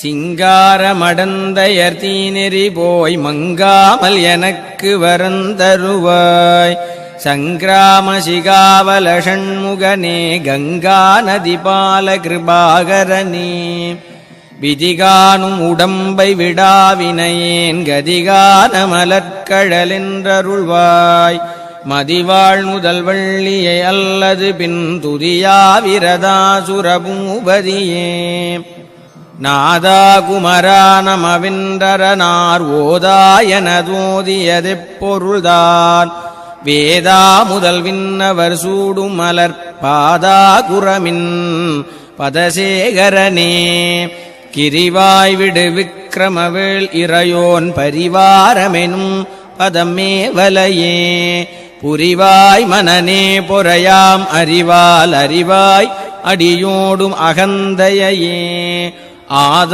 சிங்காரமடந்தையர் தீநெறி போய் மங்காமல் எனக்கு வரந்தருவாய். சங்கிராம சிகாவல ஷண்முகனே கங்கா நதிபால கிருபாகரனே. விதிகானும் உடம்பை விடாவினையேன் கதிகான மலர்கழலென்றருள்வாய். மதிவாழ் முதல் வள்ளியை அல்லது பின் துதியாவிரதாசுரபூபதியே. நாதா குமரா நமவென்றரனார் ஓதாயனதோதியதெப்பொருள்தான். வேதா முதல் விண்ணவர் சூடும் மலர் பாதா குரமின் பதசேகரனே. கிரிவாய் விடு விக்கிரமவேள் இறையோன் பரிவாரமெனும் பதமேவலையே. புரிவாய் மனநே பொறையாம் அறிவால் அறிவாய் அடியோடும் அகந்தையே. ஆத